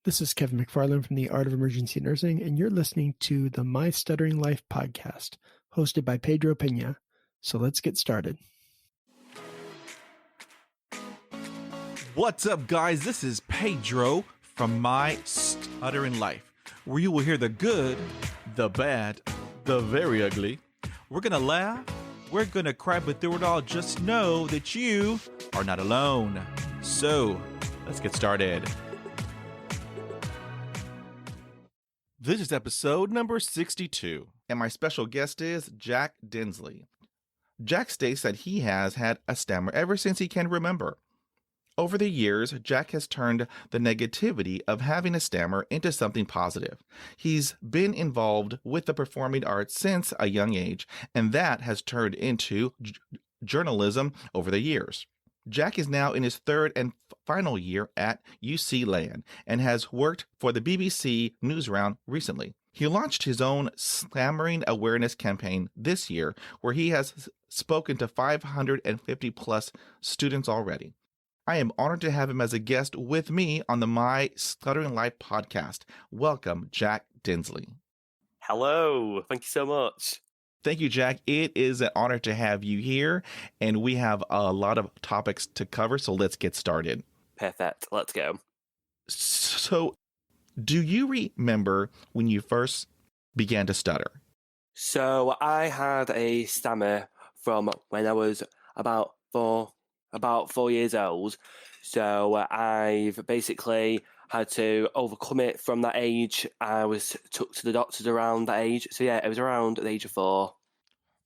This is Kevin McFarland from the Art of Emergency Nursing, and you're listening to the My Stuttering Life podcast, hosted by Pedro Pena. So let's get started. What's up, guys? This is Pedro from My Stuttering Life, where you will hear the good, the bad, the very ugly. We're going to laugh, we're going to cry, but through it all, just know that you are not alone. So, let's get started. This is episode number 62, and my special guest is Jack Dinsley. Jack states that he has had a stammer ever since he can remember. Over the years, Jack has turned the negativity of having a stammer into something positive. He's been involved with the performing arts since a young age, and that has turned into journalism over the years. Jack is now in his third and final year at UCLan and has worked for the BBC Newsround recently. He launched his own stammering awareness campaign this year, where he has spoken to 550 plus students already. I am honored to have him as a guest with me on the My Stuttering Life podcast. Welcome, Jack Dinsley. Hello. Thank you so much. Thank you, Jack. It is an honor to have you here, and we have a lot of topics to cover, so let's get started. Perfect. Let's go. So, do you remember when you first began to stutter? So I had a stammer from when I was about four years old. So I've basically had to overcome it from that age. I was took to the doctors around that age. So yeah, it was around the age of 4.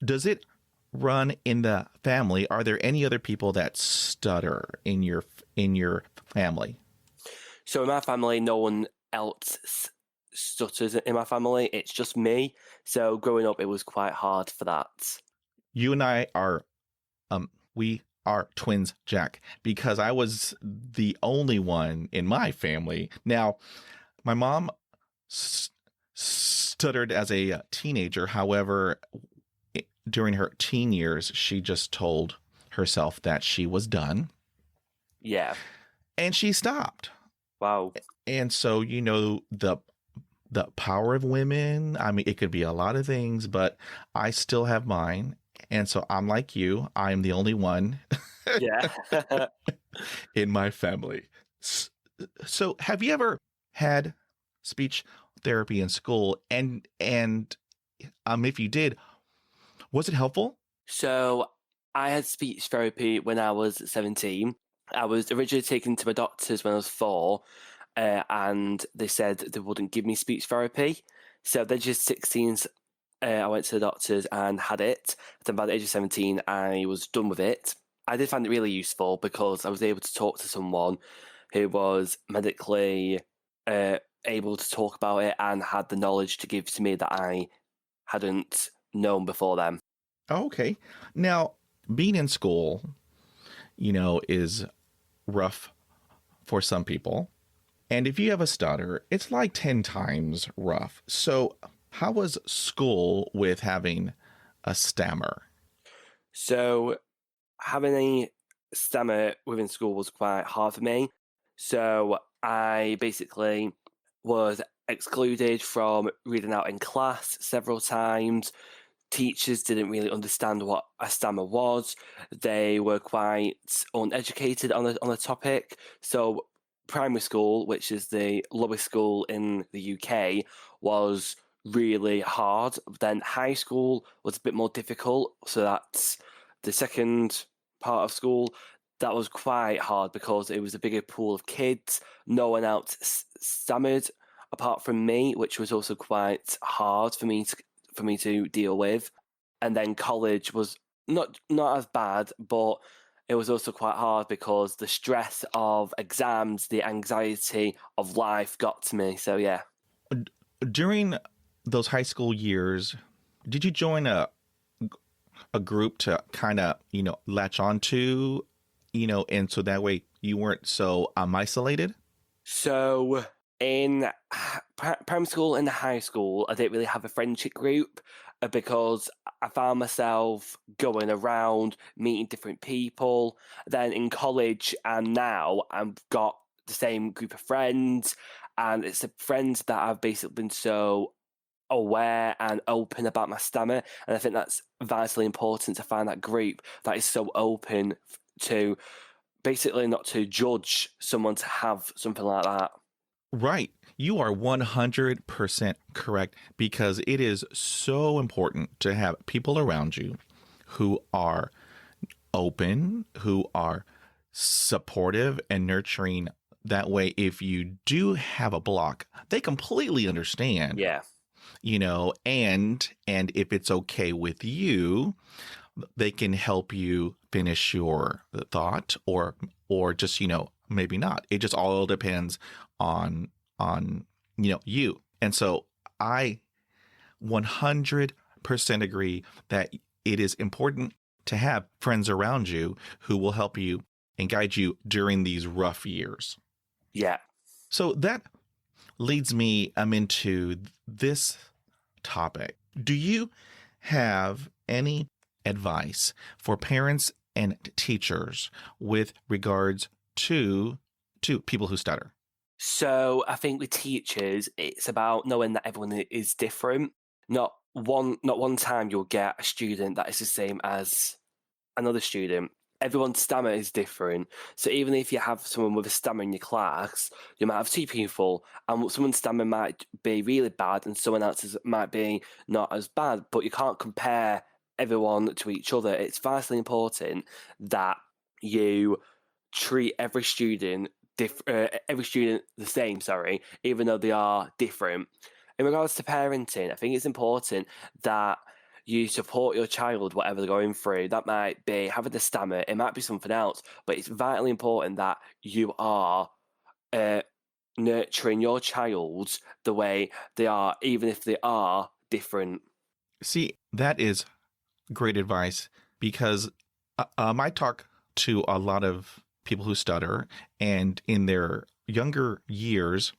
Does it run in the family? Are there any other people that stutter in your family? So in my family, no one else stutters in my family. It's just me. So growing up, it was quite hard for that. You and I are, we are twins, Jack, because I was the only one in my family. Now, my mom stuttered as a teenager. However, during her teen years, she just told herself that she was done. Yeah. And she stopped. Wow. And so, you know, the power of women, I mean, it could be a lot of things, but I still have mine. And so I'm like you. I'm the only one Yeah. in my family. So have you ever had speech therapy in school? And if you did, was it helpful? So I had speech therapy when I was 17. I was originally taken to my doctors when I was 4, and they said they wouldn't give me speech therapy. So then just 16, I went to the doctors and had it. Then by the age of 17, I was done with it. I did find it really useful because I was able to talk to someone who was medically able to talk about it and had the knowledge to give to me that I hadn't known before then. Okay. Now, being in school, you know, is rough for some people. And if you have a stutter, it's like 10 times rough. So how was school with having a stammer? So having a stammer within school was quite hard for me. So I basically was excluded from reading out in class several times. Teachers didn't really understand what a stammer was. They were quite uneducated on the topic. So primary school, which is the lowest school in the UK, was really hard. Then high school was a bit more difficult. So that's the second part of school. That was quite hard because it was a bigger pool of kids. No one else stammered apart from me, which was also quite hard for me to deal with. And then college was not as bad, but it was also quite hard because the stress of exams, the anxiety of life got to me. So yeah. During those high school years, did you join a group to kind of, you know, latch onto, you know, and so that way you weren't so isolated? So in primary school and high school, I didn't really have a friendship group because I found myself going around, meeting different people. Then in college and now I've got the same group of friends, and it's the friends that I've basically been so aware and open about my stammer, and I think that's vitally important to find that group that is so open to basically not to judge someone to have something like that. Right. You are 100% correct, because it is so important to have people around you who are open, who are supportive and nurturing. That way, if you do have a block, they completely understand. Yeah. And if it's okay with you, they can help you finish your thought, or just, maybe not. It just all depends on you. And so I 100% agree that it is important to have friends around you who will help you and guide you during these rough years. Yeah. So that leads me into this topic. Do you have any advice for parents and teachers with regards to people who stutter? So I think with teachers, it's about knowing that everyone is different. Not one time you'll get a student that is the same as another student. Everyone's stammer is different. So even if you have someone with a stammer in your class, you might have two people, and someone's stammer might be really bad and someone else's might be not as bad, but you can't compare everyone to each other. It's vitally important that you treat every student the same, even though they are different. In regards to parenting, I think it's important that you support your child, whatever they're going through. That might be having a stammer, it might be something else, but it's vitally important that you are nurturing your child the way they are, even if they are different. See, that is great advice, because I talk to a lot of people who stutter, and in their younger years,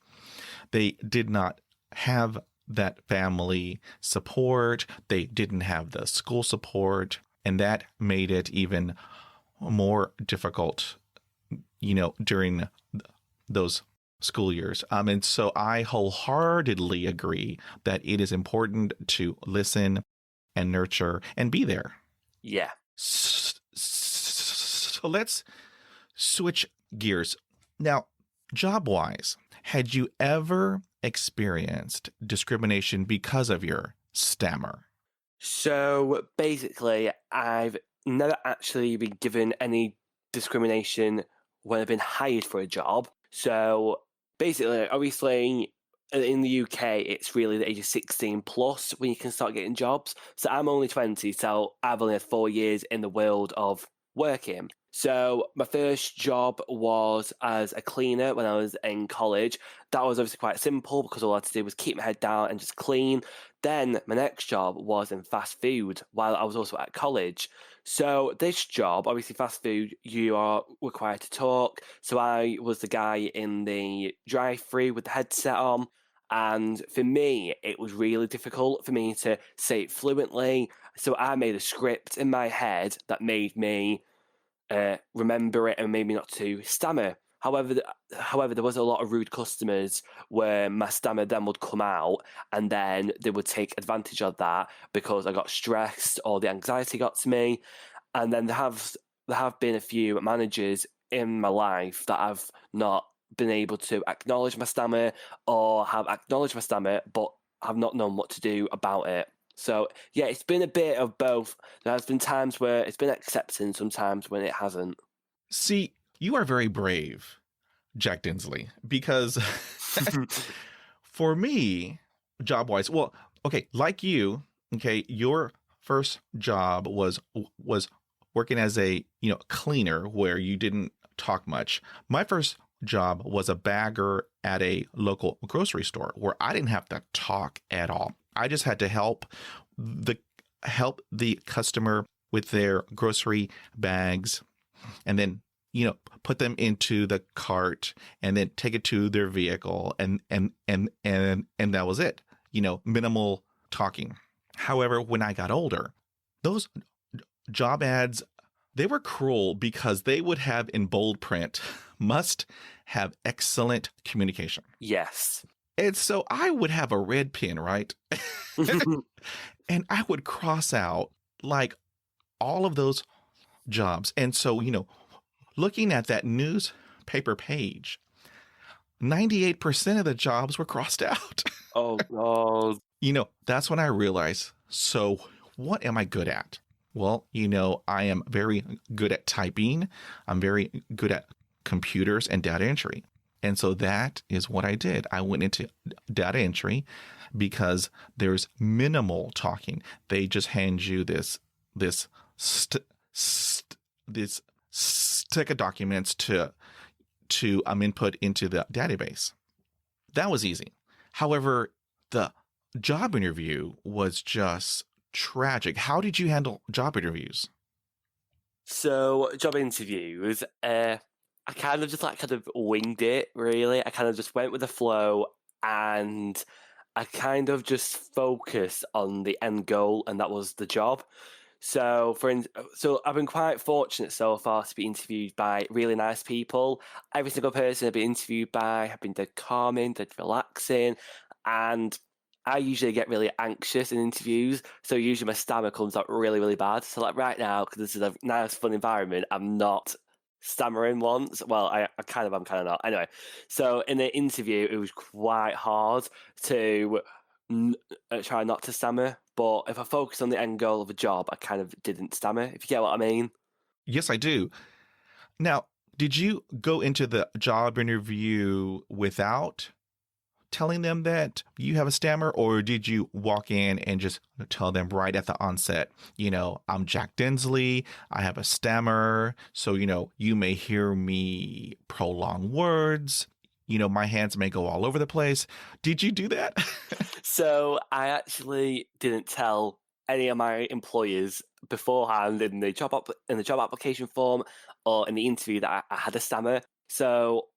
they did not have that family support. They didn't have the school support, and that made it even more difficult, during those school years. And so I wholeheartedly agree that it is important to listen and nurture and be there. Yeah. So let's switch gears. Now, job-wise, had you ever experienced discrimination because of your stammer? So basically, I've never actually been given any discrimination when I've been hired for a job. So basically, obviously, in the UK, it's really the age of 16 plus when you can start getting jobs. So I'm only 20, so I've only had 4 years in the world of working. So my first job was as a cleaner when I was in college. That was obviously quite simple because all I had to do was keep my head down and just clean. Then my next job was in fast food while I was also at college. So this job, obviously fast food, you are required to talk. So I was the guy in the drive-thru with the headset on. And for me, it was really difficult for me to say it fluently. So I made a script in my head that made me remember it and made me not to stammer. However, there was a lot of rude customers where my stammer then would come out, and then they would take advantage of that because I got stressed or the anxiety got to me. And then there have been a few managers in my life that I've not been able to acknowledge my stammer, or have acknowledged my stammer but have not known what to do about it. So, yeah, it's been a bit of both. There's been times where it's been accepting, sometimes when it hasn't. See, you are very brave, Jack Dinsley, because for me, job-wise, well, okay, like you, okay, your first job was working as a, cleaner where you didn't talk much. My first job was a bagger at a local grocery store where I didn't have to talk at all. I just had to help the customer with their grocery bags, and then put them into the cart, and then take it to their vehicle, and that was it. Minimal talking. However, when I got older, those job ads, they were cruel because they would have in bold print, must have excellent communication. Yes. And so I would have a red pen, right? And I would cross out like all of those jobs. And so, looking at that newspaper page, 98% of the jobs were crossed out. Oh, God. That's when I realized, so what am I good at? Well, I am very good at typing. I'm very good at computers and data entry. And so that is what I did. I went into data entry because there's minimal talking. They just hand you this stick of documents to input into the database. That was easy. However, the job interview was just tragic. How did you handle job interviews? So, job interviews, I kind of just winged it, really. I kind of just went with the flow, and I kind of just focused on the end goal, and that was the job. So, so I've been quite fortunate so far to be interviewed by really nice people. Every single person I've been interviewed by have been dead calming, dead relaxing, and I usually get really anxious in interviews, so usually my stammer comes out really, really bad. So like right now, because this is a nice, fun environment, I'm not stammering once. Well, I kind of am, kind of not. Anyway, so in the interview, it was quite hard to try not to stammer. But if I focus on the end goal of a job, I kind of didn't stammer, if you get what I mean. Yes, I do. Now, did you go into the job interview without telling them that you have a stammer, or did you walk in and just tell them right at the onset, I'm Jack Dinsley, I have a stammer, so, you may hear me prolong words, my hands may go all over the place. Did you do that? So I actually didn't tell any of my employers beforehand in the job application form or in the interview that I had a stammer. So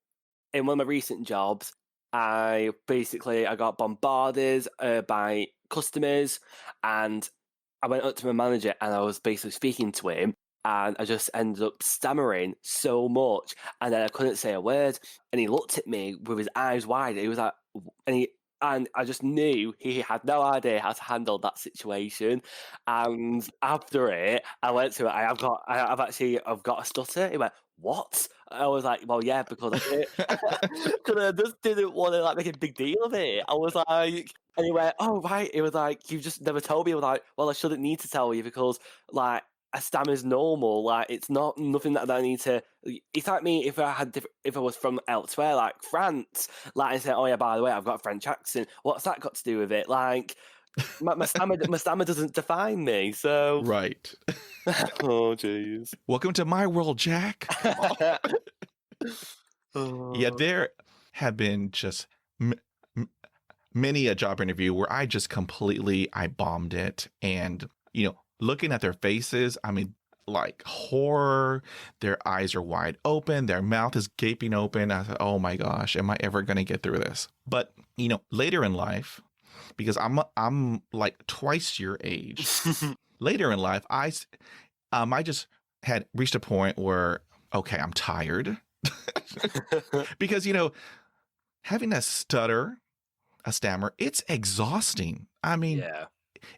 in one of my recent jobs, I got bombarded by customers, and I went up to my manager and I was basically speaking to him, and I just ended up stammering so much, and then I couldn't say a word, and he looked at me with his eyes wide. He was like, and I just knew he had no idea how to handle that situation. And after it, I went to it. I've got a stutter. He went, "What?" I was like, "Well, yeah, because I just didn't want to make a big deal of it." I was like, and he went, "Oh, right." It was like, "You've just never told me." I was like, "Well, I shouldn't need to tell you because a stammer's normal. It's not nothing that I need to." It's like me if I was from elsewhere, like France, and say, "Oh yeah, by the way, I've got a French accent." What's that got to do with it? My stammer doesn't define me. So Right. oh jeez. Welcome to my world, Jack. Yeah, there have been just many a job interview where I just I bombed it, and looking at their faces, like horror. Their eyes are wide open. Their mouth is gaping open. I thought, oh my gosh, am I ever going to get through this? But, later in life, because I'm like twice your age, later in life, I just had reached a point where, okay, I'm tired. Because, having a stutter, a stammer, it's exhausting. Yeah.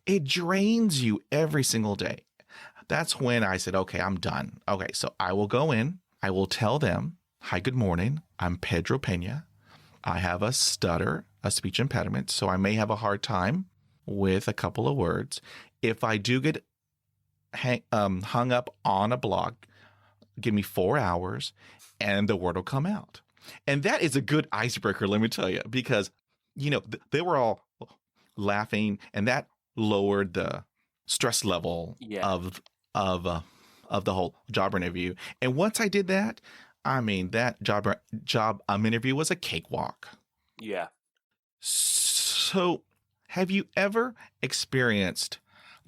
It drains you every single day. That's when I said, okay, I'm done. Okay, so I will go in. I will tell them, hi, good morning. I'm Pedro Pena. I have a stutter, a speech impediment, so I may have a hard time with a couple of words. If I do get hung up on a block, give me 4 hours and the word will come out. And that is a good icebreaker, let me tell you, because, they were all laughing, and that lowered the stress level of the whole job interview. And once I did that, that job interview was a cakewalk. Yeah. So, have you ever experienced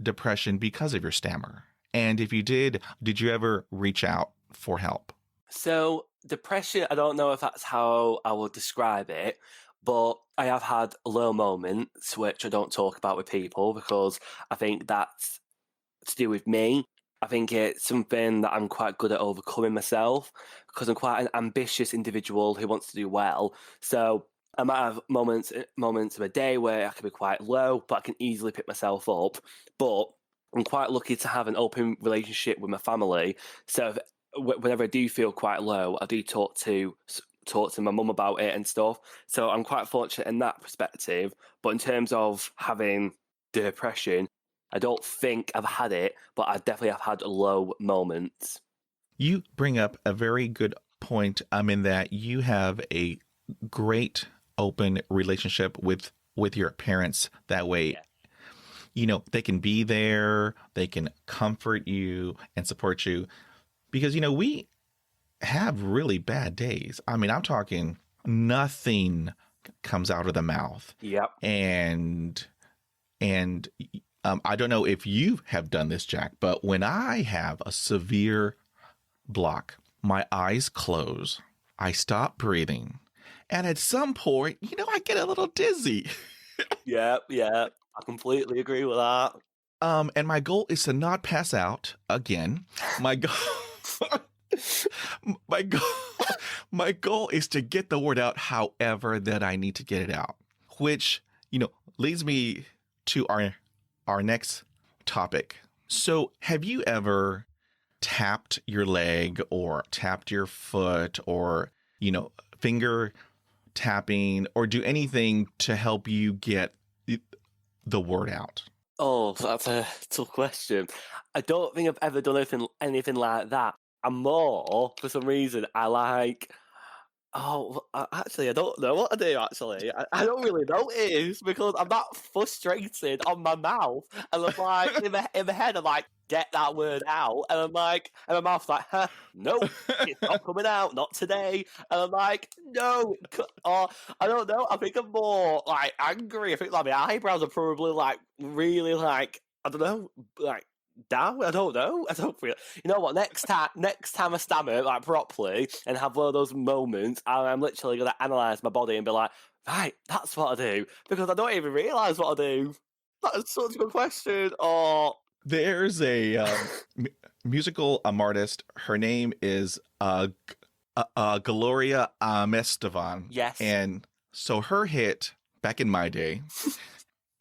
depression because of your stammer? And if you did you ever reach out for help? So depression, I don't know if that's how I would describe it, but I have had low moments which I don't talk about with people because I think that's to do with me. I think it's something that I'm quite good at overcoming myself because I'm quite an ambitious individual who wants to do well. So I might have moments of a day where I can be quite low, but I can easily pick myself up. But I'm quite lucky to have an open relationship with my family. So whenever I do feel quite low, I do talk to my mum about it and stuff. So I'm quite fortunate in that perspective. But in terms of having depression, I don't think I've had it, but I definitely have had low moments. You bring up a very good point. In that you have a great open relationship with your parents. That way, they can be there, they can comfort you and support you, because we have really bad days. I'm talking nothing comes out of the mouth. Yep. And I don't know if you have done this, Jack, but when I have a severe block, my eyes close, I stop breathing, and at some point, I get a little dizzy. Yeah, I completely agree with that. And my goal is to not pass out again. My goal, my goal is to get the word out however that I need to get it out, which, leads me to our next topic. So have you ever tapped your leg or tapped your foot or, finger tapping or do anything to help you get the word out? Oh, that's a tough question. I don't think I've ever done anything like that. I'm more, for some reason, I like... actually, I don't know what to do, actually. I don't really notice because I'm that frustrated on my mouth. And I'm like, in my head, I'm like, get that word out. And I'm like, and my mouth's like, no, it's not coming out, not today. And I'm like, no. Or, I don't know, I think I'm more, like, angry. I think, like, my eyebrows are probably, like, really, like, I don't know, like, down. I don't know. I don't feel. You know what? Next time I stammer like properly and have one of those moments, I'm literally gonna analyze my body and be like, right, that's what I do, because I don't even realize what I do. That is such a good question. Oh, there's a musical artist. Her name is Gloria Estevan. Yes. And so her hit back in my day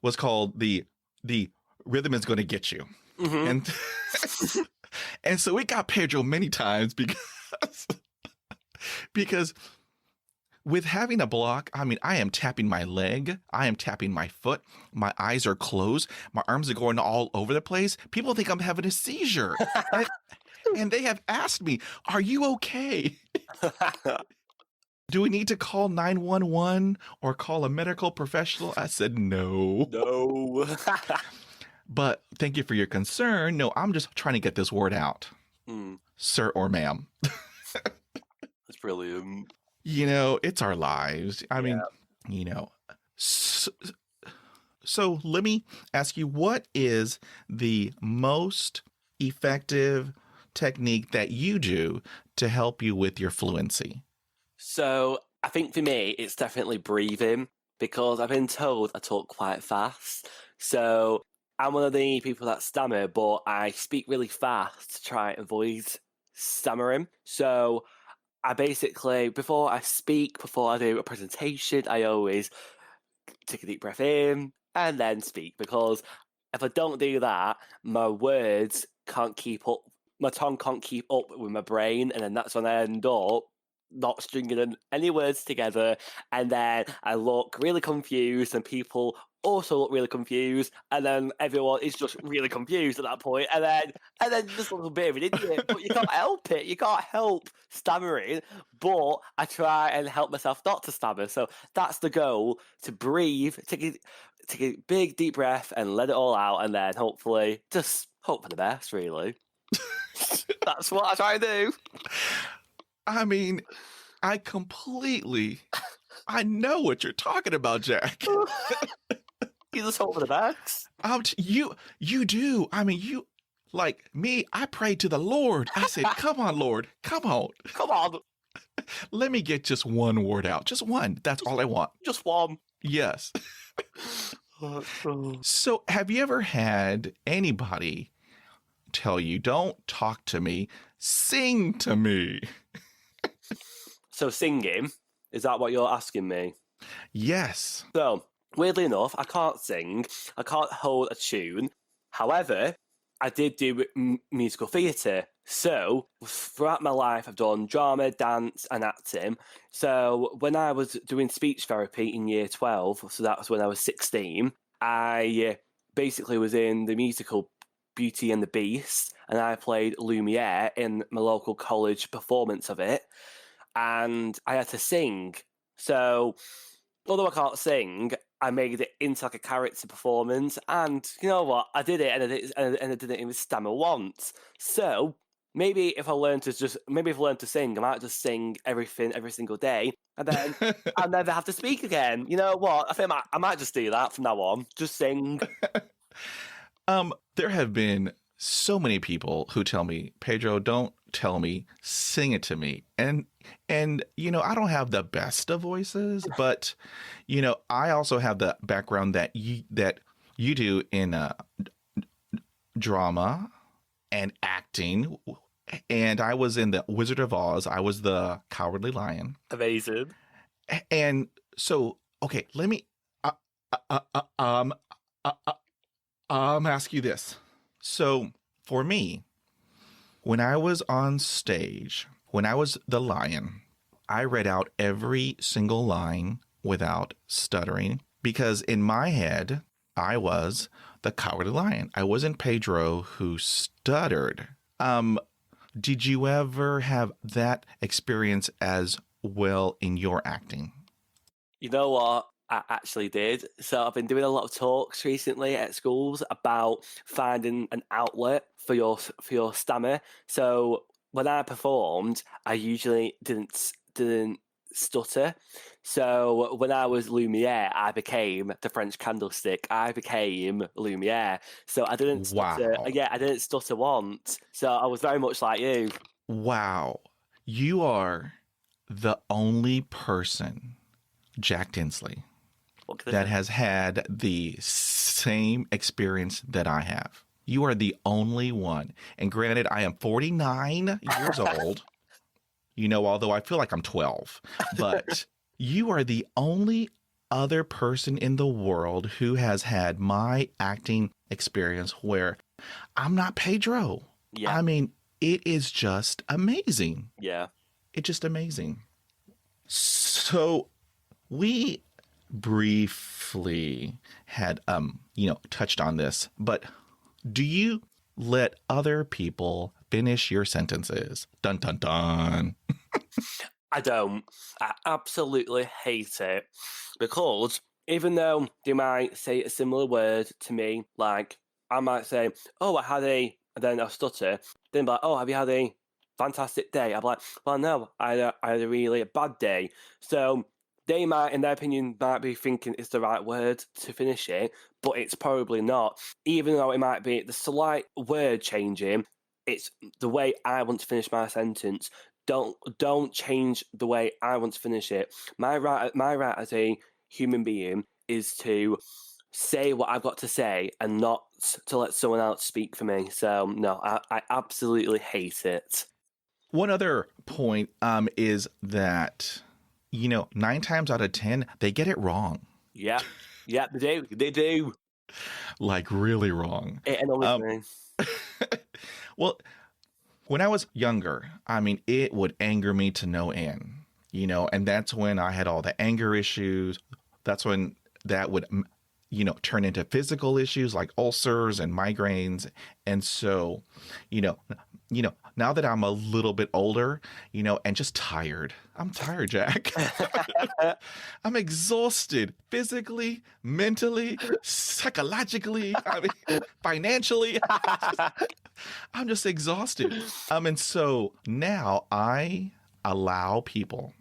was called the Rhythm Is Gonna Get You. Mm-hmm. And so it got Pedro many times because with having a block, I am tapping my leg, I am tapping my foot, my eyes are closed, my arms are going all over the place. People think I'm having a seizure. and they have asked me, are you okay? Do we need to call 911 or call a medical professional? I said, no. No. But thank you for your concern. No, I'm just trying to get this word out, sir or ma'am. That's brilliant. It's our lives. So let me ask you, what is the most effective technique that you do to help you with your fluency? So I think for me, it's definitely breathing, because I've been told I talk quite fast. So I'm one of the people that stammer, but I speak really fast to try and avoid stammering. So I basically, before I do a presentation, I always take a deep breath in and then speak, because if I don't do that, my words can't keep up, my tongue can't keep up with my brain, and then that's when I end up not stringing any words together, and then I look really confused, and people also look really confused, and then everyone is just really confused at that point, and then just a little bit of an idiot. But you can't help it. You can't help stammering. But I try and help myself not to stammer. So that's the goal: to breathe, take a big deep breath, and let it all out, and then hopefully just hope for the best. Really, that's what I try to do. I know what you're talking about, Jack. You just hope for the best. You do. You, like me, I prayed to the Lord. I said, come on, Lord, come on. Come on. Let me get just one word out. Just one. That's all I want. Just one. Yes. So have you ever had anybody tell you, don't talk to me, sing to me. So singing, is that what you're asking me? Yes. So, weirdly enough, I can't sing. I can't hold a tune. However, I did do musical theatre. So, throughout my life, I've done drama, dance, and acting. So, when I was doing speech therapy in year 12, so that was when I was 16, I basically was in the musical Beauty and the Beast, and I played Lumiere in my local college performance of it, and I had to sing. So, although I can't sing, I made it into like a character performance, and you know what? I did it, and I did it in stammer once. So maybe if I learn to sing, I might just sing everything every single day, and then I'll never have to speak again. You know what? I think I might just do that from now on. Just sing. There have been so many people who tell me, Pedro, don't tell me, sing it to me. And I don't have the best of voices, but I also have the background that you do in drama and acting. And I was in the Wizard of Oz. I was the Cowardly Lion. Amazing. And so, okay, let me ask you this. So for me, when I was on stage, when I was the lion, I read out every single line without stuttering because in my head, I was the Cowardly Lion. I wasn't Pedro who stuttered. Did you ever have that experience as well in your acting? You know what? I actually did. So I've been doing a lot of talks recently at schools about finding an outlet for your stammer. So when I performed, I usually didn't stutter. So when I was Lumiere, I became the French candlestick. I became Lumiere. So I didn't stutter. Wow. Yeah, I didn't stutter once. So I was very much like you. Wow. You are the only person, Jack Dinsley, that has had the same experience that I have. You are the only one. And granted, I am 49 years old, although I feel like I'm 12. But you are the only other person in the world who has had my acting experience where I'm not Pedro. Yeah. I mean, it is just amazing. Yeah. It's just amazing. So we briefly had touched on this, but do you let other people finish your sentences? Dun dun dun. I don't. I absolutely hate it because even though they might say a similar word to me, like I might say, "Oh, I had a," and then I'll stutter. Then be like, "Oh, have you had a fantastic day?" I'm like, "Well, no, I had a really bad day." So they might, in their opinion, might be thinking it's the right word to finish it, but it's probably not. Even though it might be the slight word changing, it's the way I want to finish my sentence. Don't change the way I want to finish it. My right as a human being is to say what I've got to say and not to let someone else speak for me. So no, I absolutely hate it. One other point is that 9 times out of 10 they get it wrong. Yeah, they do. Like really wrong. Well, when I was younger, I mean, it would anger me to no end, and that's when I had all the anger issues. That's when that would, turn into physical issues like ulcers and migraines. And so, now that I'm a little bit older, and just tired. I'm tired, Jack. I'm exhausted physically, mentally, psychologically, financially. I'm just exhausted. And so now I allow people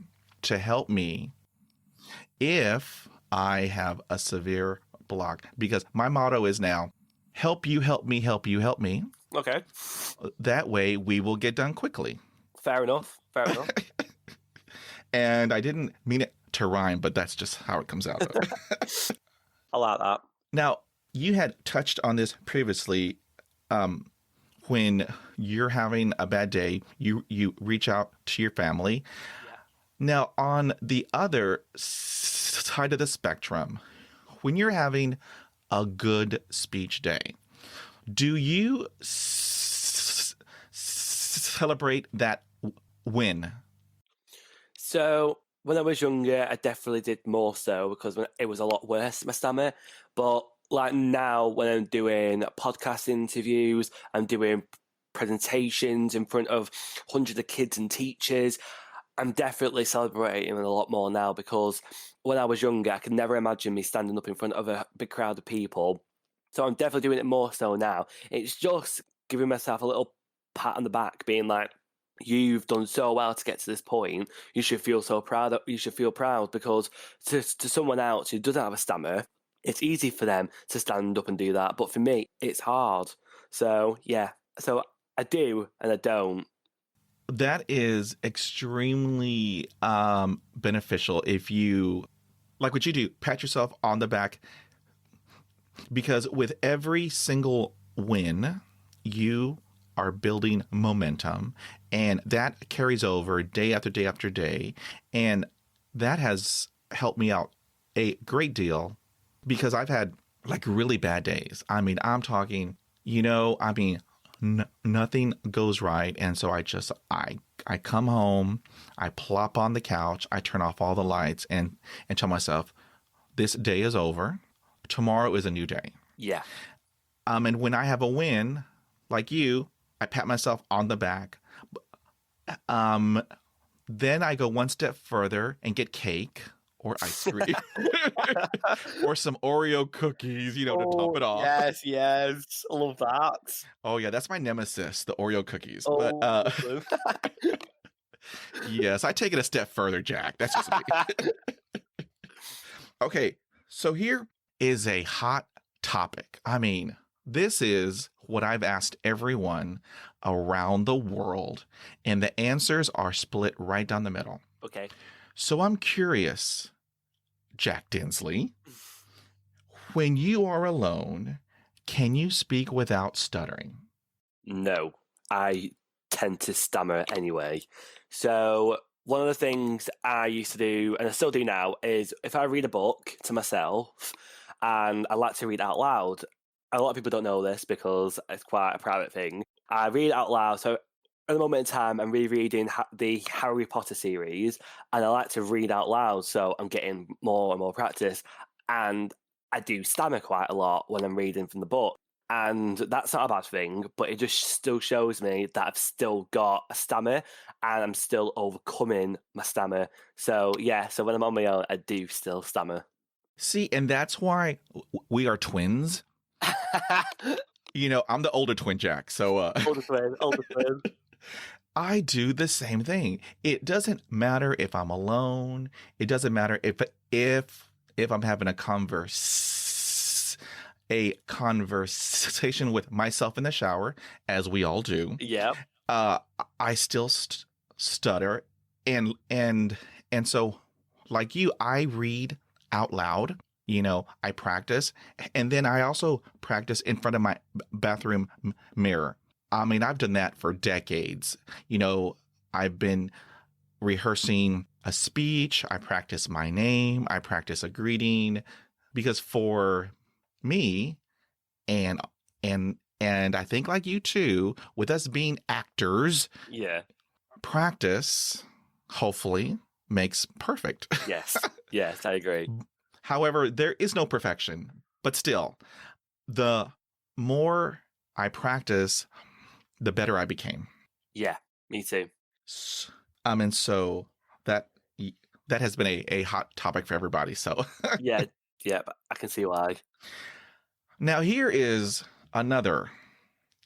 to help me if I have a severe block, because my motto is now, help you, help me, help you, help me. Okay. That way we will get done quickly. Fair enough. And I didn't mean it to rhyme, but that's just how it comes out. I like that. Now, you had touched on this previously. when you're having a bad day, you reach out to your family. Yeah. Now, on the other side of the spectrum, when you're having a good speech day, do you celebrate that win? So when I was younger, I definitely did more so because it was a lot worse, my stammer. But like now, when I'm doing podcast interviews, I'm doing presentations in front of hundreds of kids and teachers, I'm definitely celebrating a lot more now because when I was younger, I could never imagine me standing up in front of a big crowd of people. So I'm definitely doing it more so now. It's just giving myself a little pat on the back, being like, you've done so well to get to this point. You should feel so proud. You should feel proud because to someone else who doesn't have a stammer, it's easy for them to stand up and do that. But for me, it's hard. So yeah, so I do and I don't. That is extremely beneficial if you, like what you do, pat yourself on the back, because with every single win, you are building momentum, and that carries over day after day after day. And that has helped me out a great deal because I've had like really bad days. I mean, I'm talking, nothing goes right. And so I come home, I plop on the couch, I turn off all the lights and tell myself, this day is over. Tomorrow is a new day. Yeah. And when I have a win, like you, I pat myself on the back. Then I go one step further and get cake or ice cream or some Oreo cookies, to top it off. Yes. I love that. Oh, yeah, that's my nemesis, the Oreo cookies. Oh, But yes, I take it a step further, Jack. That's just me. Okay, so here is a hot topic. I mean, this is what I've asked everyone around the world, and the answers are split right down the middle. Okay. So I'm curious, Jack Dinsley, when you are alone, can you speak without stuttering? No, I tend to stammer anyway. So one of the things I used to do, and I still do now, is if I read a book to myself and I like to read out loud, a lot of people don't know this because it's quite a private thing. I read out loud. So at the moment in time, I'm rereading the Harry Potter series, and I like to read out loud. So I'm getting more and more practice. And I do stammer quite a lot when I'm reading from the book. And that's not a bad thing, but it just still shows me that I've still got a stammer and I'm still overcoming my stammer. So yeah, so when I'm on my own, I do still stammer. See, and that's why we are twins. I'm the older twin, Jack. So Older twin. I do the same thing. It doesn't matter if I'm alone. It doesn't matter if I'm having a conversation with myself in the shower, as we all do. Yeah. I still stutter, and so like you, I read out loud. I practice, and then I also practice in front of my bathroom mirror. I mean, I've done that for decades. I've been rehearsing a speech. I practice my name. I practice a greeting, because for me, and I think like you too, with us being actors, Yeah. practice hopefully makes perfect. Yes, I agree. However, there is no perfection, but still, the more I practice, the better I became. Yeah, me too. And so that has been a hot topic for everybody. So Yeah, but I can see why. Now here is another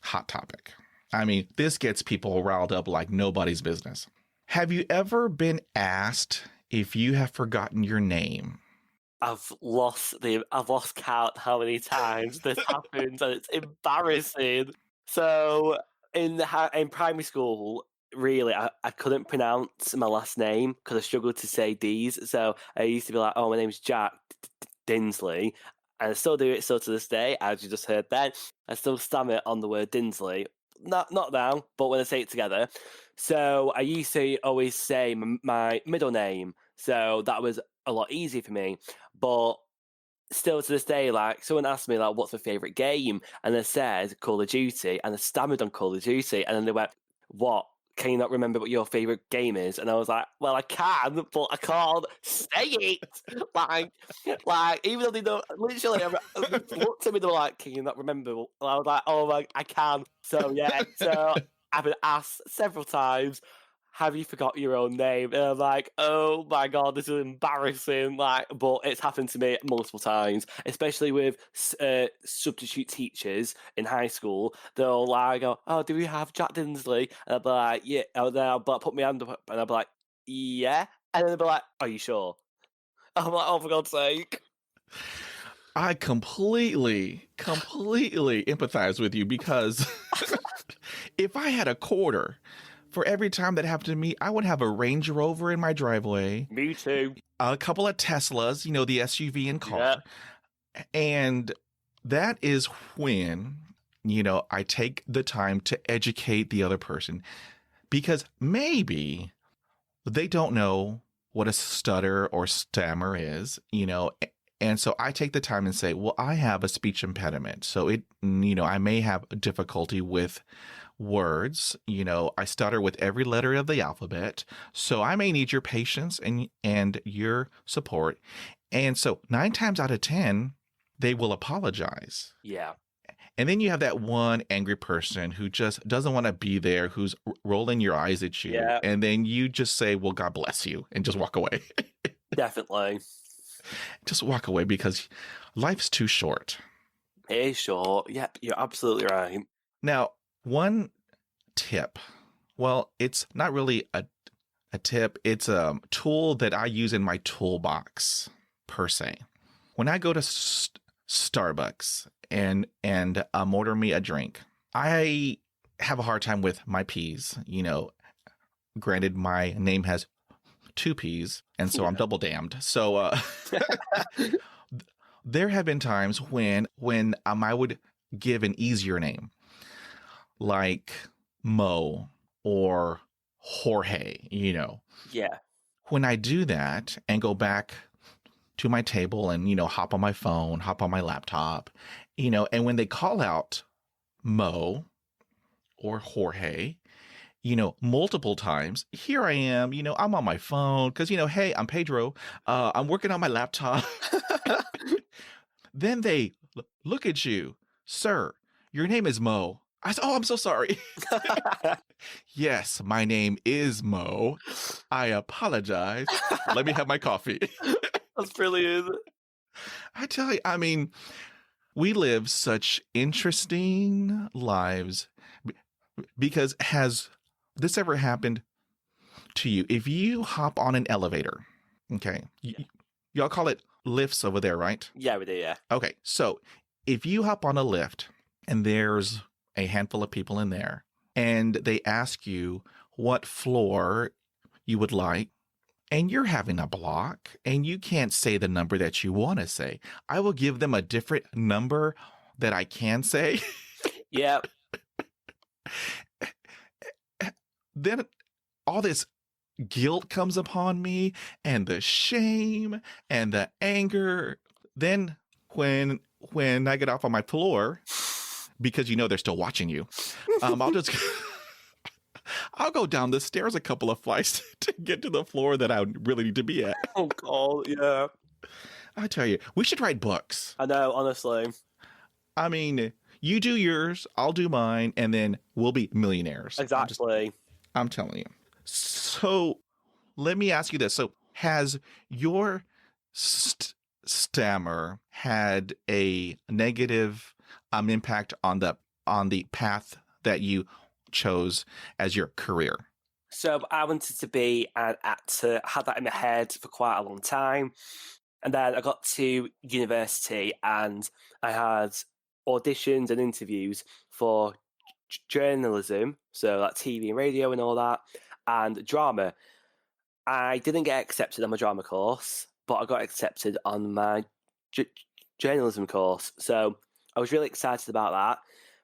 hot topic. I mean, this gets people riled up like nobody's business. Have you ever been asked if you have forgotten your name? I've lost count how many times this happens, and it's embarrassing. So in primary school, really, I couldn't pronounce my last name because I struggled to say D's. So I used to be like, "Oh, my name's Jack Dinsley," and I still do it. So to this day, as you just heard then, I still stammer on the word Dinsley. not now, but when I say it together. So I used to always say my middle name, so that was a lot easier for me. But still to this day, like someone asked me like, "What's my favorite game?" and I said Call of Duty, and I stammered on Call of Duty, and then they went, "What? Can you not remember what your favorite game is?" And I was like, "Well, I can, but I can't say it." like even though they don't, literally, they looked at me, they were like, "Can you not remember?" And I was like, "Oh my, I can." So yeah, so I've been asked several times, "Have you forgot your own name?" And I'm like, "Oh my god, this is embarrassing!" Like, but it's happened to me multiple times, especially with substitute teachers in high school. They'll like go, "Oh, do we have Jack Dinsley?" And I'll be like, "Yeah." And then I'll put my hand up, and I'll be like, "Yeah." And then they'll be like, "Are you sure?" I'm like, "Oh, for God's sake!" I completely empathize with you because if I had a quarter for every time that happened to me, I would have a Range Rover in my driveway, Me too. a couple of Teslas, the SUV and car. Yeah. And that is when, I take the time to educate the other person because maybe they don't know what a stutter or stammer is, and so I take the time and say, well, I have a speech impediment. So I may have difficulty with words. I stutter with every letter of the alphabet. So I may need your patience and your support. And so 9 times out of 10, they will apologize. Yeah. And then you have that one angry person who just doesn't want to be there, who's rolling your eyes at you. Yeah. And then you just say, well, God bless you, and just walk away. Definitely. Just walk away because life's too short. It is short. Yep, you're absolutely right. Now, one tip. Well, it's not really a tip. It's a tool that I use in my toolbox, per se. When I go to Starbucks and order me a drink, I have a hard time with my P's. Granted, my name has 2 P's, and so I'm double damned. So there have been times when I would give an easier name, like Mo or Jorge, Yeah. When I do that and go back to my table and, hop on my phone, hop on my laptop, and when they call out Mo or Jorge, multiple times, here I am, I'm on my phone because, hey, I'm Pedro. I'm working on my laptop. Then they look at you, sir, your name is Mo. I said, oh, I'm so sorry. Yes, my name is Mo. I apologize. Let me have my coffee. That's brilliant. I tell you, we live such interesting lives because has this ever happened to you? If you hop on an elevator, okay, y'all call it lifts over there, right? Yeah, we do, yeah. Okay, so if you hop on a lift and there's a handful of people in there and they ask you what floor you would like, and you're having a block and you can't say the number that you want to say, I will give them a different number that I can say. Yep. Then all this guilt comes upon me and the shame and the anger. Then when I get off on my floor, because they're still watching you, I'll go down the stairs a couple of flights to get to the floor that I really need to be at. Oh God, yeah. I tell you, we should write books. I know, honestly. You do yours, I'll do mine, and then we'll be millionaires. Exactly. I'm telling you. So let me ask you this. So has your stammer had a negative impact on the path that you chose as your career? So I wanted to be an actor, had that in my head for quite a long time. And then I got to university and I had auditions and interviews for journalism, so like TV and radio and all that, and drama. I didn't get accepted on my drama course, but I got accepted on my journalism course. So I was really excited about that.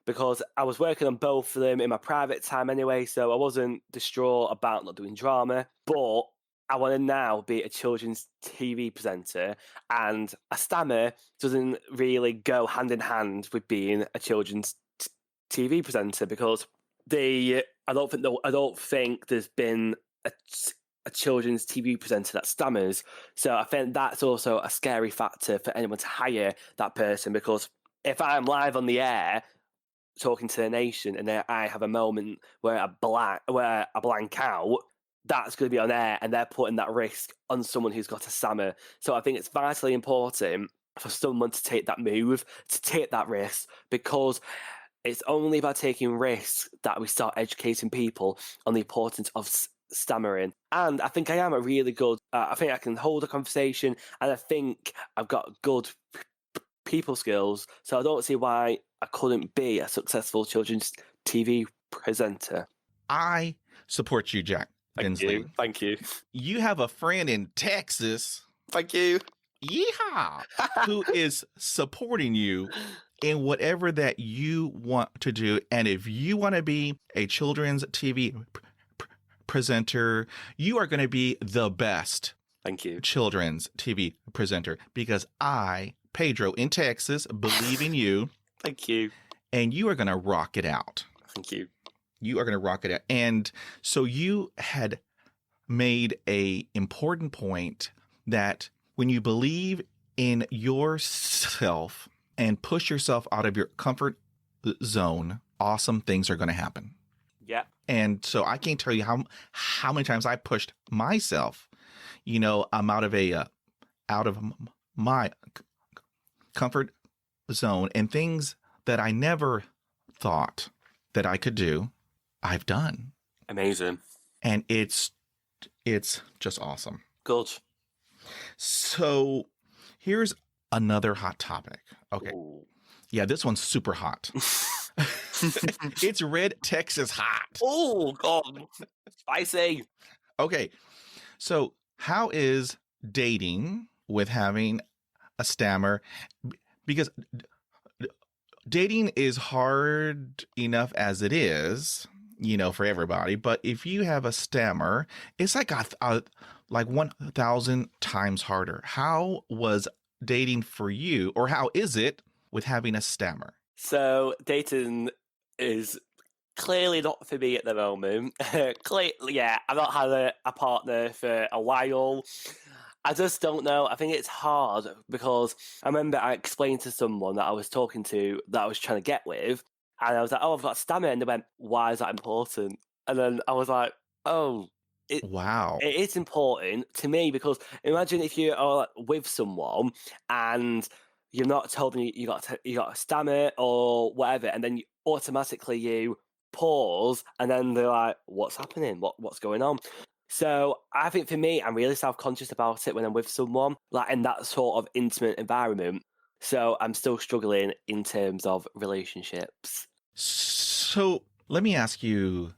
because I was working on both of them in my private time anyway, so I wasn't distraught about not doing drama. But I want to now be a children's TV presenter, and a stammer doesn't really go hand in hand with being a children's TV presenter, because I don't think there's been a children's TV presenter that stammers. So I think that's also a scary factor for anyone to hire that person, because if I'm live on the air talking to the nation and then I have a moment where I blank out, that's going to be on air, and they're putting that risk on someone who's got a stammer. So I think it's vitally important for someone to take that move, to take that risk, because it's only by taking risks that we start educating people on the importance of stammering. And I think I am a really good, I think I can hold a conversation, and I think I've got good people skills. So I don't see why I couldn't be a successful children's TV presenter. I support you, Jack Dinsley. Thank you. You have a friend in Texas. Thank you. Yeehaw! Who is supporting you in whatever that you want to do. And if you want to be a children's TV presenter, you are going to be the best. Thank you. Children's TV presenter, because I, Pedro in Texas, believe in you. Thank you. And you are going to rock it out. Thank you. You are going to rock it out. And so you had made a important point that when you believe in yourself and push yourself out of your comfort zone, awesome things are going to happen. Yeah. And so I can't tell you how many times I pushed myself. I'm out of my comfort zone, and things that I never thought that I could do, I've done. Amazing. And it's just awesome. Good. So here's another hot topic. Okay. Ooh. Yeah, this one's super hot. It's Red Texas hot. Oh, God. Spicy. Okay. So how is dating with having a stammer? Because dating is hard enough as it is, for everybody. But if you have a stammer, it's like like 1,000 times harder. How was dating for you, or how is it with having a stammer? So dating is clearly not for me at the moment. Yeah, I've not had a partner for a while. I just don't know. I think it's hard because I remember I explained to someone that I was talking to, that I was trying to get with, and I was like, "Oh, I've got stammer," and they went, "Why is that important?" And then I was like, "Oh, Wow, it is important to me, because imagine if you are with someone and you're not told them you got a stammer or whatever, and then you pause, and then they're like, "What's happening? What's going on?" So I think for me, I'm really self-conscious about it when I'm with someone, like in that sort of intimate environment. So I'm still struggling in terms of relationships. So let me ask you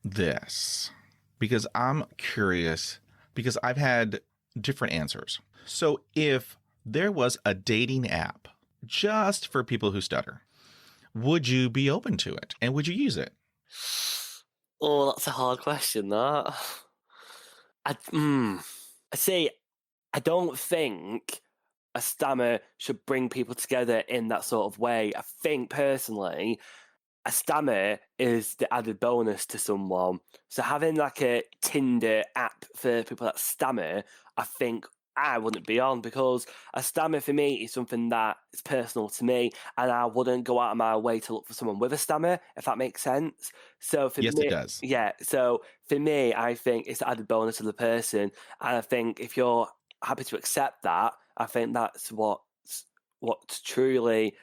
this, because I'm curious, because I've had different answers. So if there was a dating app just for people who stutter, would you be open to it? And would you use it? Oh, that's a hard question, that. See, I don't think a stammer should bring people together in that sort of way. I think personally, a stammer is the added bonus to someone. So having like a Tinder app for people that stammer, I think I wouldn't be on, because a stammer for me is something that is personal to me, and I wouldn't go out of my way to look for someone with a stammer, if that makes sense. So for Yes, me, it does. Yeah. So for me, I think it's the added bonus to the person, and I think if you're happy to accept that, I think that's what's truly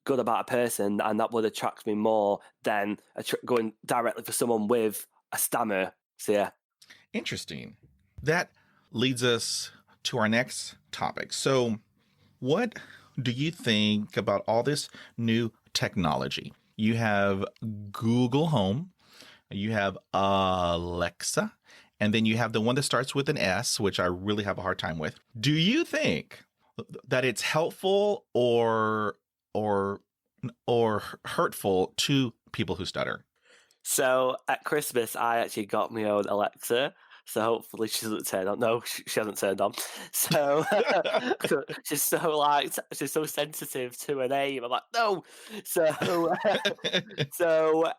good about a person, and that would attract me more than going directly for someone with a stammer. So yeah. Interesting. That leads us to our next topic. So what do you think about all this new technology? You have Google Home, you have Alexa, and then you have the one that starts with an S, which I really have a hard time with. Do you think that it's helpful or or hurtful to people who stutter? So at Christmas, I actually got my own Alexa. So hopefully she doesn't turn on. No, she hasn't turned on. So she's so sensitive to her name. I'm like, no. So so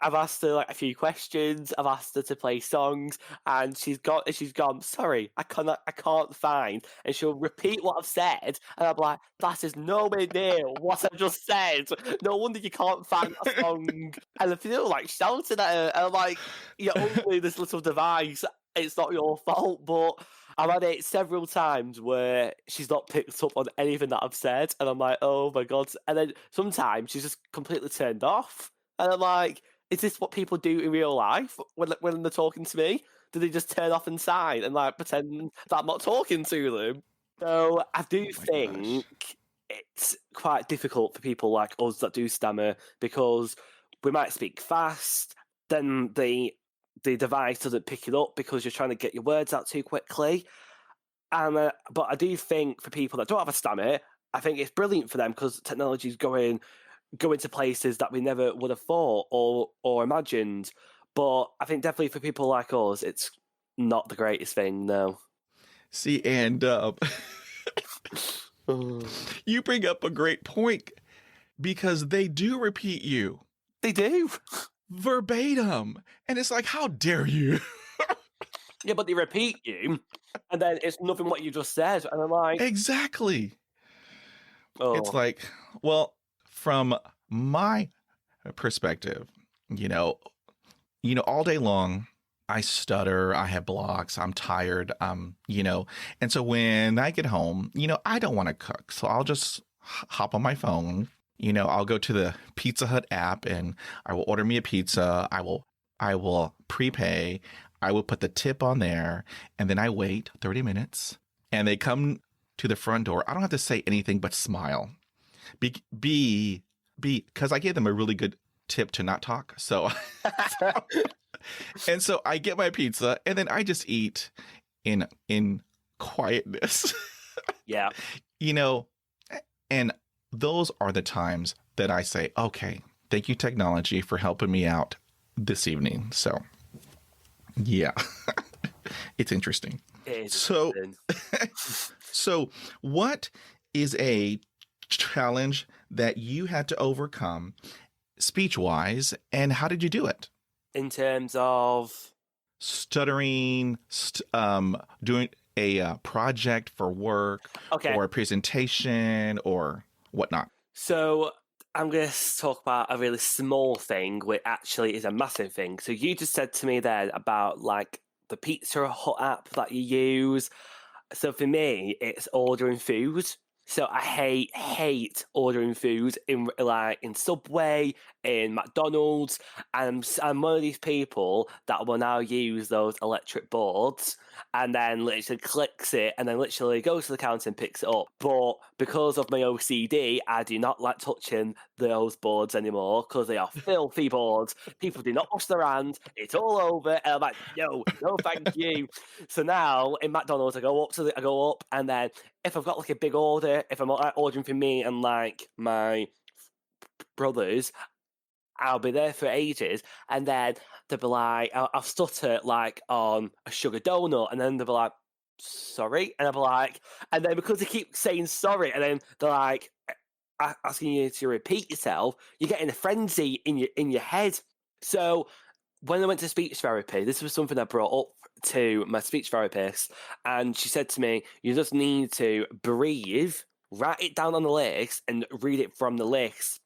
I've asked her like a few questions. I've asked her to play songs, and she's gone. Sorry, I can't find. And she'll repeat what I've said, and I'm like, that is nowhere near what I've just said. No wonder you can't find that song. And I feel like shouting at her, and I'm like, you're only this little device. It's not your fault, but I've had it several times where she's not picked up on anything that I've said, and I'm like, oh my god. And then sometimes she's just completely turned off, and I'm like, is this what people do in real life when they're talking to me? Do they just turn off and sign and like pretend that I'm not talking to them? So I do think it's quite difficult for people like us that do stammer, because we might speak fast, then the device doesn't pick it up because you're trying to get your words out too quickly. And but I do think for people that don't have a stammer, I think it's brilliant for them because technology is going to places that we never would have thought or imagined. But I think definitely for people like us, it's not the greatest thing, no. See, and you bring up a great point, because they do repeat you. They do. Verbatim. And it's like, how dare you? Yeah, but they repeat you, and then it's nothing what you just said. And I'm like... Exactly. Oh. It's like, well, from my perspective, all day long, I stutter, I have blocks, I'm tired, and so when I get home, I don't want to cook. So I'll just hop on my phone, I'll go to the Pizza Hut app and I will order me a pizza. I will prepay. I will put the tip on there, and then I wait 30 minutes and they come to the front door. I don't have to say anything but smile. Because I gave them a really good tip to not talk. So I get my pizza and then I just eat in quietness. Yeah. And those are the times that I say, okay, thank you, technology, for helping me out this evening. So yeah, it's interesting. So what is a challenge that you had to overcome speech-wise, and how did you do it? In terms of stuttering, doing a project for work, or a presentation, or whatnot. So I'm going to talk about a really small thing, which actually is a massive thing. So you just said to me then about like the Pizza Hut app that you use. So for me, it's ordering food. So I hate ordering food in Subway, in McDonald's, and I'm one of these people that will now use those electric boards and then literally clicks it and then literally goes to the counter and picks it up. But because of my OCD, I do not like touching those boards anymore because they are filthy boards. People do not wash their hands. It's all over. And I'm like, no, thank you. So now in McDonald's, I go up, and then if I've got like a big order, if I'm ordering for me and like my brothers, I'll be there for ages, and then they'll be like, I'll stutter like on a sugar donut, and then they'll be like, sorry, and I'll be like, and then because they keep saying sorry, and then they're like asking you to repeat yourself, you get in a frenzy in your head. So when I went to speech therapy, this was something I brought up to my speech therapist, and she said to me, you just need to breathe, write it down on the list, and read it from the list,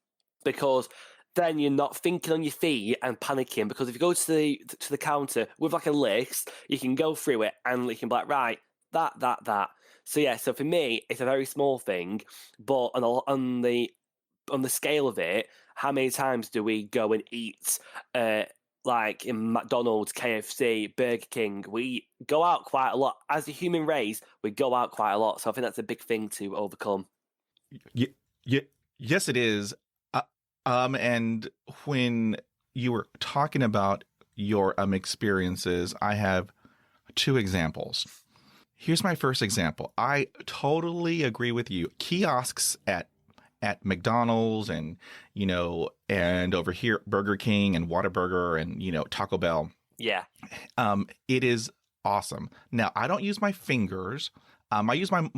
because then you're not thinking on your feet and panicking. Because if you go to the counter with like a list, you can go through it and you can be like, right, that. So yeah, so for me, it's a very small thing, but on the scale of it, how many times do we go and eat like in McDonald's, KFC, Burger King? We go out quite a lot. As a human race, we go out quite a lot. So I think that's a big thing to overcome. Yes, it is. And when you were talking about your experiences, I have two examples. Here's my first example. I totally agree with you. Kiosks at at McDonald's and, and over here, Burger King and Whataburger and, Taco Bell. Yeah. It is awesome. Now, I don't use my fingers. I use my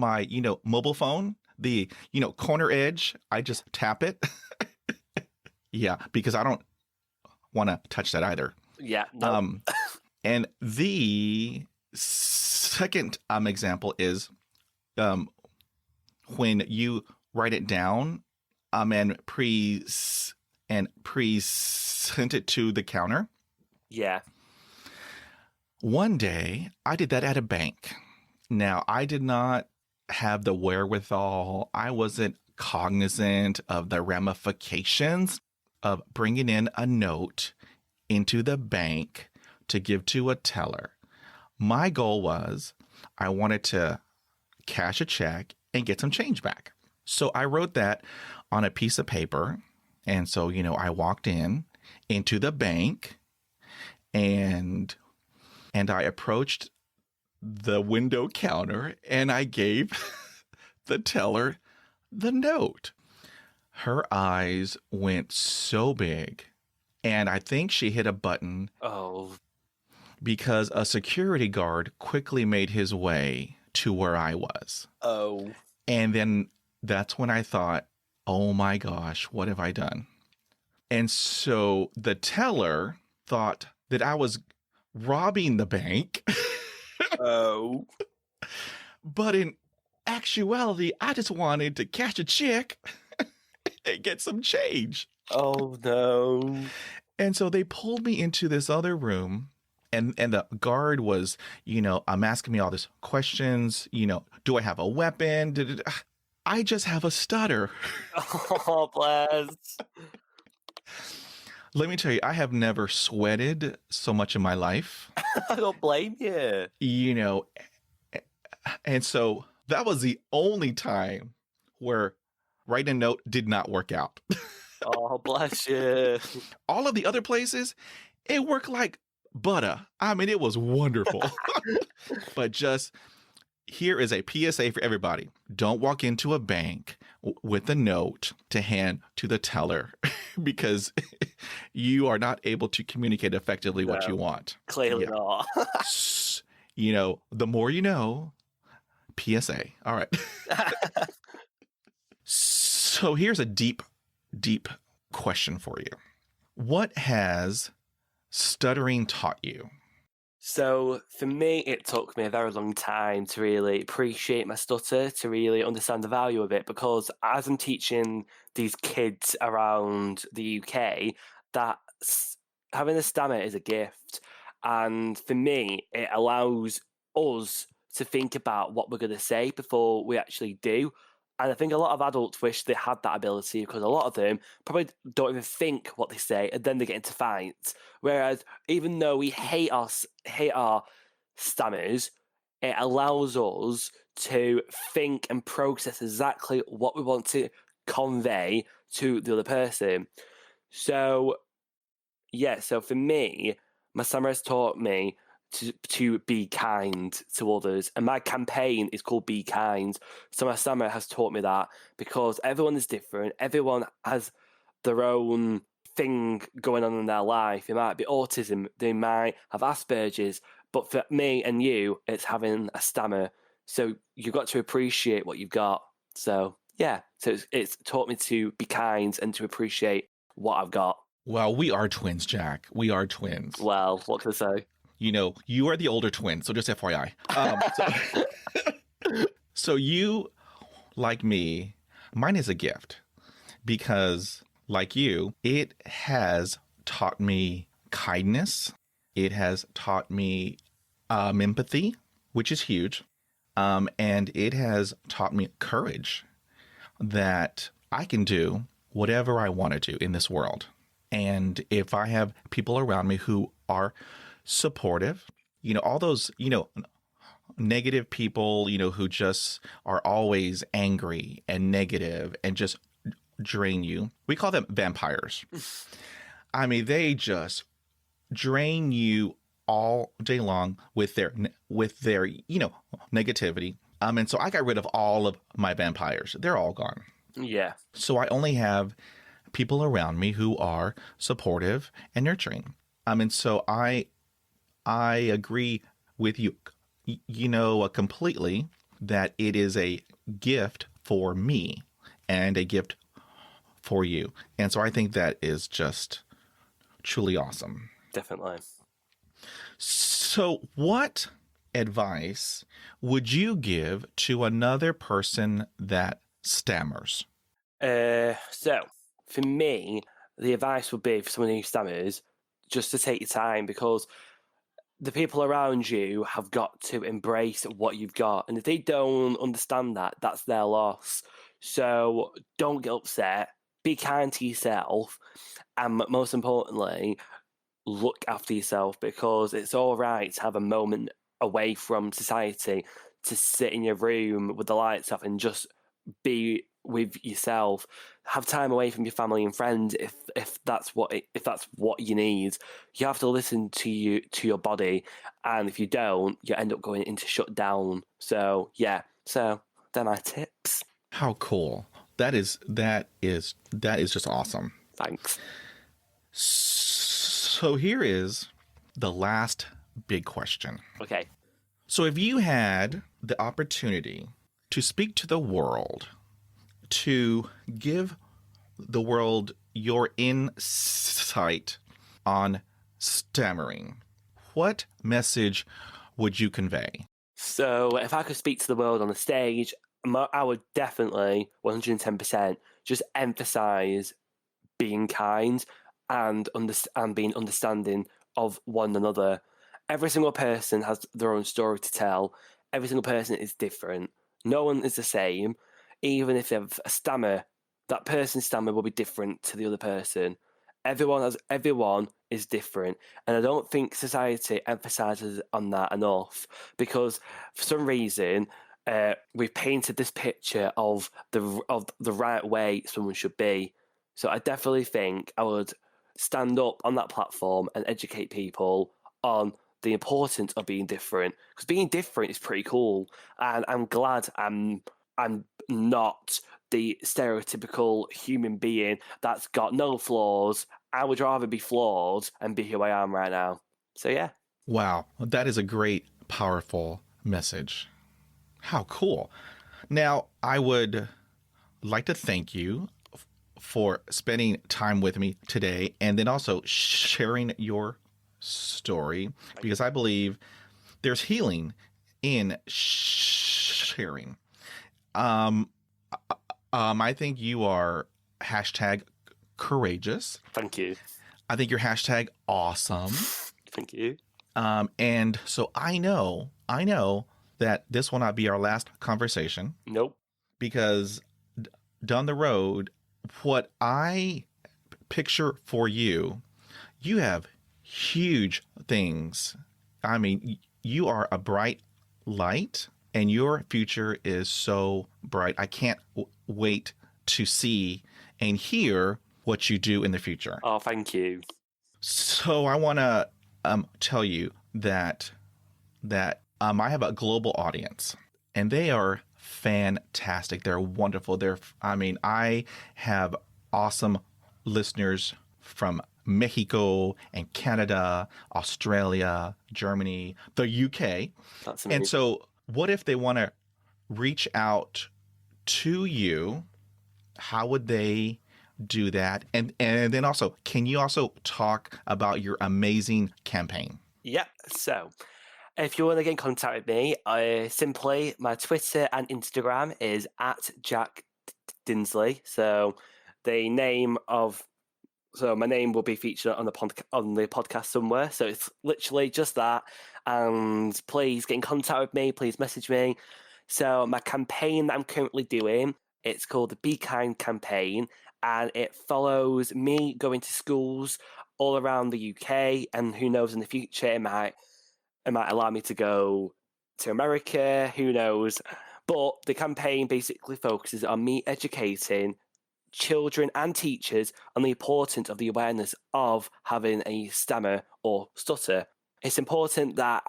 mobile phone, the, corner edge. I just tap it. Yeah, because I don't want to touch that either. Yeah. No. And the second example is when you write it down and present it to the counter. Yeah. One day, I did that at a bank. Now, I did not have the wherewithal. I wasn't cognizant of the ramifications of bringing in a note into the bank to give to a teller. My goal was I wanted to cash a check and get some change back. So I wrote that on a piece of paper. And so, I walked into the bank and I approached the window counter and I gave the teller the note. Her eyes went so big and I think she hit a button. Oh. Because a security guard quickly made his way to where I was. Oh. And then that's when I thought, oh my gosh, what have I done? And so the teller thought that I was robbing the bank. Oh. But in actuality, I just wanted to cash a check and get some change. Oh, no. And so they pulled me into this other room. And the guard was, asking me all these questions, do I have a weapon? I just have a stutter. Oh, bless. Let me tell you, I have never sweated so much in my life. I don't blame you. And so that was the only time where writing a note did not work out. Oh, bless you. All of the other places, it worked like butter. I mean, it was wonderful. But just here is a PSA for everybody. Don't walk into a bank with a note to hand to the teller because you are not able to communicate effectively what you want. Clearly not. The more you know, PSA. All right. So here's a deep question for you. What has stuttering taught you? So for me, it took me a very long time to really appreciate my stutter, to really understand the value of it, because as I'm teaching these kids around the UK, that having a stammer is a gift. And for me, it allows us to think about what we're going to say before we actually do. And I think a lot of adults wish they had that ability because a lot of them probably don't even think what they say and then they get into fights. Whereas even though we hate our stammers, it allows us to think and process exactly what we want to convey to the other person. So, so for me, my stammer has taught me to be kind to others, and my campaign is called Be Kind. So my stammer has taught me that because everyone is different, everyone has their own thing going on in their life. It might be autism, they might have Asperger's, but for me and you, it's having a stammer. So you've got to appreciate what you've got. So it's taught me to be kind and to appreciate what I've got. Well, we are twins, Jack. We are twins. Well, what can I say? You are the older twin, so just FYI. So you, like me, mine is a gift because, like you, it has taught me kindness. It has taught me empathy, which is huge. And it has taught me courage that I can do whatever I want to do in this world. And if I have people around me who are supportive, all those, negative people, who just are always angry and negative and just drain you. We call them vampires. I mean, they just drain you all day long with their negativity. And so I got rid of all of my vampires. They're all gone. Yeah. So I only have people around me who are supportive and nurturing. And so I agree with you, completely that it is a gift for me and a gift for you. And so I think that is just truly awesome. Definitely. So what advice would you give to another person that stammers? So, for me, the advice would be for someone who stammers, just to take your time, because the people around you have got to embrace what you've got. And if they don't understand that, that's their loss. So don't get upset. Be kind to yourself. And most importantly, look after yourself, because it's all right to have a moment away from society, to sit in your room with the lights off and just be with yourself. Have time away from your family and friends if that's what you need. You have to listen to your body, and if you don't, you end up going into shutdown. So yeah, so they're my tips. How cool. That is just awesome. Thanks. So here is the last big question. Okay. So if you had the opportunity to speak to the world, to give the world your insight on stammering, what message would you convey? So if I could speak to the world on the stage, I would definitely 110% just emphasize being kind and being understanding of one another. Every single person has their own story to tell. Every single person is different. No one is the same. Even if they have a stammer, that person's stammer will be different to the other person. Everyone is different, and I don't think society emphasizes on that enough, because for some reason we've painted this picture of the right way someone should be. So I definitely think I would stand up on that platform and educate people on the importance of being different, because being different is pretty cool, and I'm glad I'm not the stereotypical human being that's got no flaws. I would rather be flawed and be who I am right now. So yeah. Wow, that is a great, powerful message. How cool. Now, I would like to thank you for spending time with me today, and then also sharing your story, because I believe there's healing in sharing. I think you are hashtag courageous. Thank you. I think you're hashtag awesome. Thank you. And so I know that this will not be our last conversation. Nope. Because down the road, what I picture for you, you have huge things. I mean, you are a bright light, and your future is so bright. I can't wait to see and hear what you do in the future. Oh, thank you. So I want to tell you that I have a global audience, and they are fantastic. They're wonderful. I have awesome listeners from Mexico and Canada, Australia, Germany, the UK. That's amazing. And so what if they want to reach out to you? How would they do that? And then also, can you also talk about your amazing campaign? Yep. So if you want to get in contact with me, simply my Twitter and Instagram is at Jack Dinsley. So my name will be featured on the podcast somewhere. So it's literally just that. And please get in contact with me. Please message me. So my campaign that I'm currently doing, it's called the Be Kind campaign, and it follows me going to schools all around the UK. And who knows, in the future, it might allow me to go to America. Who knows? But the campaign basically focuses on me educating children and teachers on the importance of the awareness of having a stammer or stutter. It's important that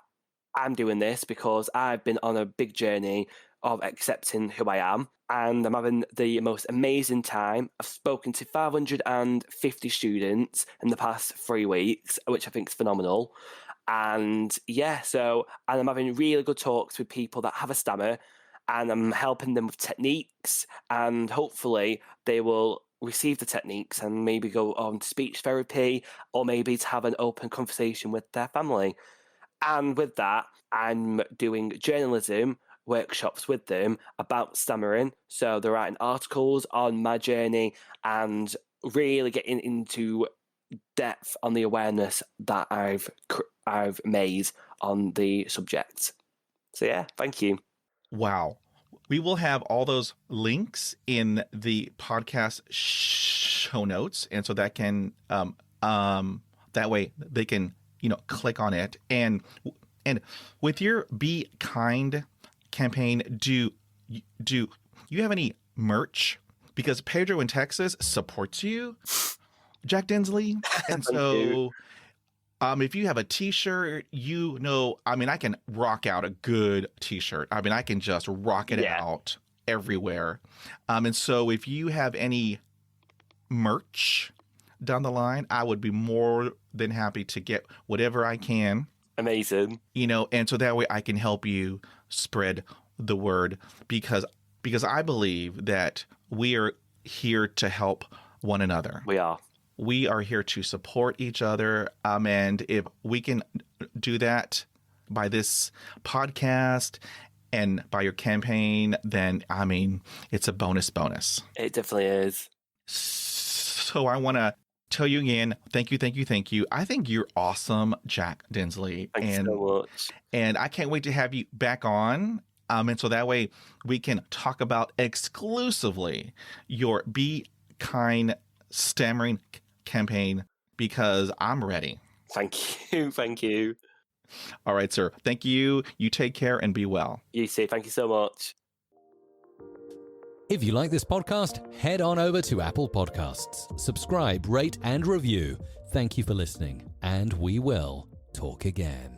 I'm doing this because I've been on a big journey of accepting who I am. and I'm having the most amazing time. I've spoken to 550 students in the past 3 weeks, which I think is phenomenal. And yeah, and I'm having really good talks with people that have a stammer, and I'm helping them with techniques, and hopefully they will receive the techniques and maybe go on to speech therapy, or maybe to have an open conversation with their family. And with that, I'm doing journalism workshops with them about stammering. So they're writing articles on my journey and really getting into depth on the awareness that I've made on the subject. So yeah, thank you. Wow. We will have all those links in the podcast show notes, and so that can that way they can click on it. And with your Be Kind campaign, do you have any merch? Because Pedro in Texas supports you, Jack Dinsley, and so if you have a t-shirt, I can rock out a good t-shirt. I can just rock it out everywhere. And so if you have any merch down the line, I would be more than happy to get whatever I can. Amazing. And so that way I can help you spread the word, because I believe that we are here to help one another. We are here to support each other. And if we can do that by this podcast and by your campaign, then, it's a bonus. It definitely is. So I want to tell you again, thank you. I think you're awesome, Jack Dinsley. Thanks so much. And I can't wait to have you back on. And so that way we can talk about exclusively your Be Kind stammering campaign, because I'm ready. Thank you. All right, sir. Thank you. You take care and be well. You too. Thank you so much. If you like this podcast, head on over to Apple Podcasts. Subscribe, rate, and review. Thank you for listening, and we will talk again.